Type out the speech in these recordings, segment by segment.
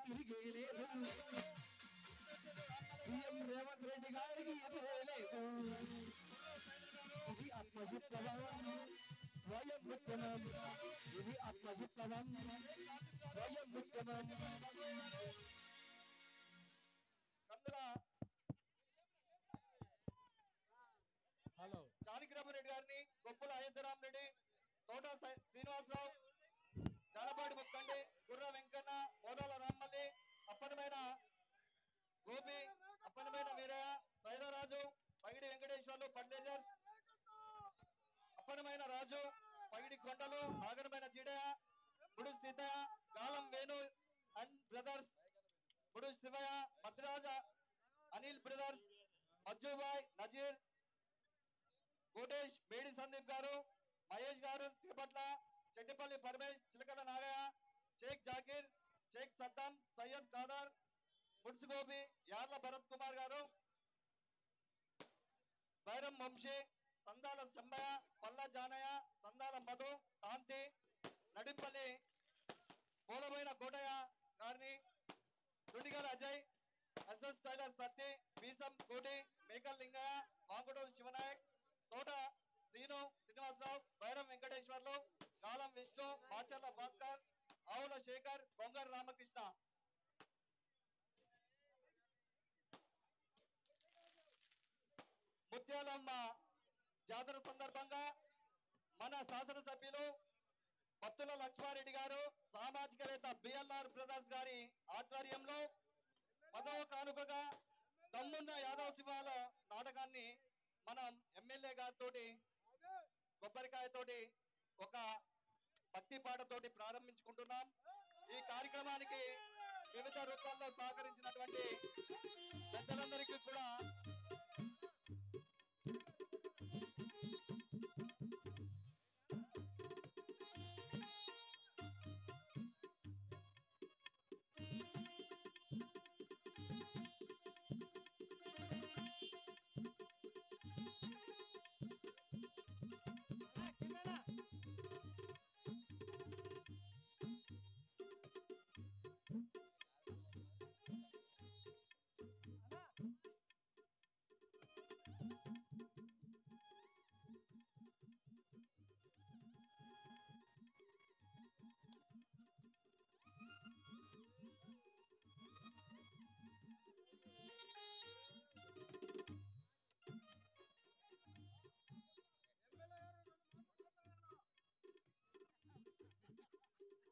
తిరిగే లేదు సీఎం రేవంత్ రెడ్డి గారికి ఎదురే లేదు ఇది ఆత్మ విప్లవం స్వయం ఉద్యమం ఇది ఆత్మ విప్లవం స్వయం ఉద్యమం కందుల హలో జానకిరామరెడ్డి గారిని, గొప్పల అయోధ్యరామ్ రెడ్డి, తోట Srinivasarao, Janapati Mukkandi, Gurra Venkanna, Modala Rammalli, Appanamaina Gopi, Appanamaina Veeraiah, Saidaraju, Pagidi Venkateswarlu, fertilisers, Appanamaina Raju, Pagidi Kondalu, Agaramaina Jeedaiah, Budu Seethaiah, Galam Venu and brothers, Budu Sivaiah, Bhadraja, Anil brothers, Majjubhai, Nazeer, Kotesh, Medi Sandeep garu, Mahesh garu, Sigapatla, Chettipalli Paramesh, Chilakala Nagaiah, Shaik Zakir, Shaik Saddam, Syed Khader, Muds Gopi, Yarla Bharat Kumar garu, Bairam Vamsi, సందాల Shambaiah, పల్ల జానయ్య, సందాల మధు, కాంతి, నడిపల్లి పోలబోయిన కోటయ్య గారిని, తుండిగల అజయ్, ఎస్ఎస్ టైలర్ సత్తి, బీసం కోటి, మేకల్ లింగయ్య, వాంగుడోలు శివనాయక్, తోట శ్రీను శ్రీనివాసరావు, బైరం వెంకటేశ్వర్లు, గాలం విష్ణు, మాచర్ల భాస్కర్, ఆవుల శేఖర్, బొంగర్ రామకృష్ణ. ముత్యాలమ్మ జాతర సందర్భంగా మన శాసనసభ్యులు పత్తుల లక్ష్మారెడ్డి గారు, సామాజికవేత్త బిఎల్ఆర్ బ్రదర్స్ గారి ఆధ్వర్యంలో 10వ కానుకగా దమ్మున్న యాదవ్ సింహాల నాటకాన్ని మనం ఎమ్మెల్యే గారితో కొబ్బరికాయతోటి ఒక భక్తి పాటతోటి ప్రారంభించుకుంటున్నాం. ఈ కార్యక్రమానికి వివిధ రూపాల్లో సహకరించినటువంటి పెద్దలందరికీ కూడా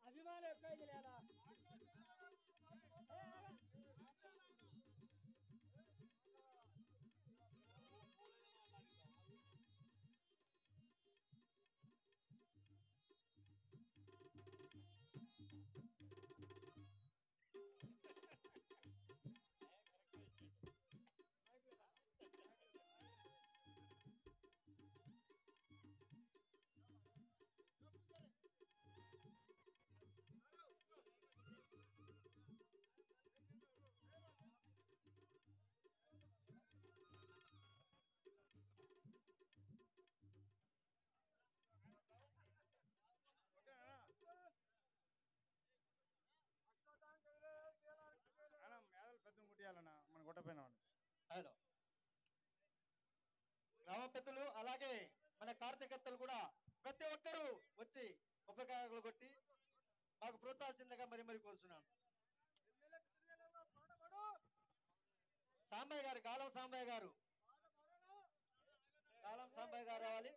అభిమానులు ఎక్కువ లేదా మేదలు పెద్ద ముట్టియాలన్నా మనం కొట్టపోయినా హలో గ్రామ పెద్దలు అలాగే మన కార్యకర్తలు కూడా ప్రతి ఒక్కరూ వచ్చి కొబ్బరికాయలు కొట్టి మాకు ప్రోత్సహించగా మరి కోరుచున్నాను. సాంబయ్య గారు, గాలం సాంబయ్య గారు, గాలం సాంబయ్య గారు రావాలి.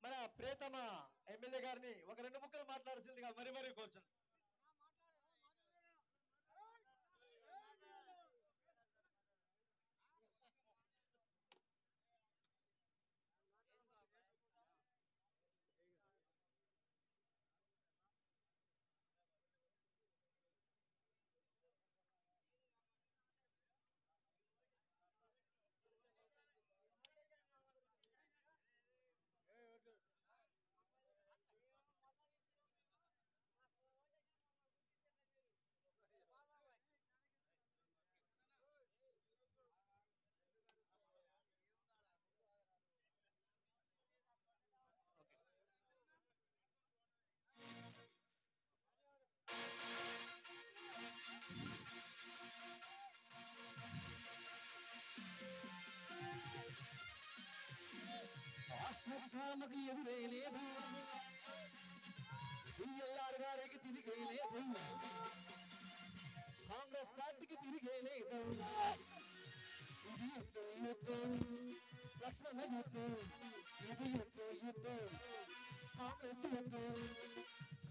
మన ప్రియతమ ఎమ్మెల్యే గారిని ఒక 2 ముక్కలు మాట్లాడాల్సిందిగా మరి కోరుచున్నాను. రామకి ఎదురే లేదు ఈఎల్ఆర్ గారికి తిరిగే లేదు కాంగ్రెస్ పార్టీకి తిరిగే లేదు ఇది యుద్ధం లక్ష్మణ యుద్ధం ఇది యుద్ధం కాంగ్రెస్ యుద్ధం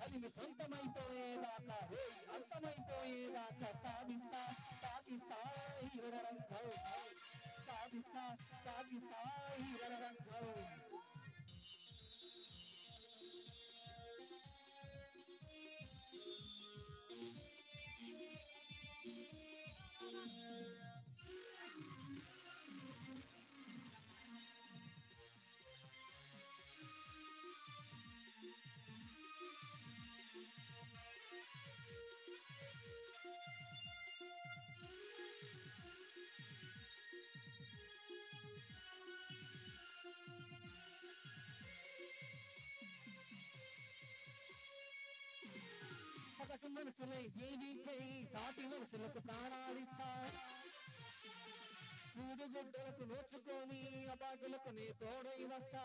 కలిమి సొంతమైపోయేదాకా అంతమైపోయేదాకా సాగిస్తా ఈ రణరంగం సాగిస్తా ఈ రణరంగం సగటు మనసులై జీవించే సాటి మనసులకు ప్రాణాలిస్తా మూడు గుడ్డలకు నోచుకొని అబాగులకు నీ తోడై వస్తా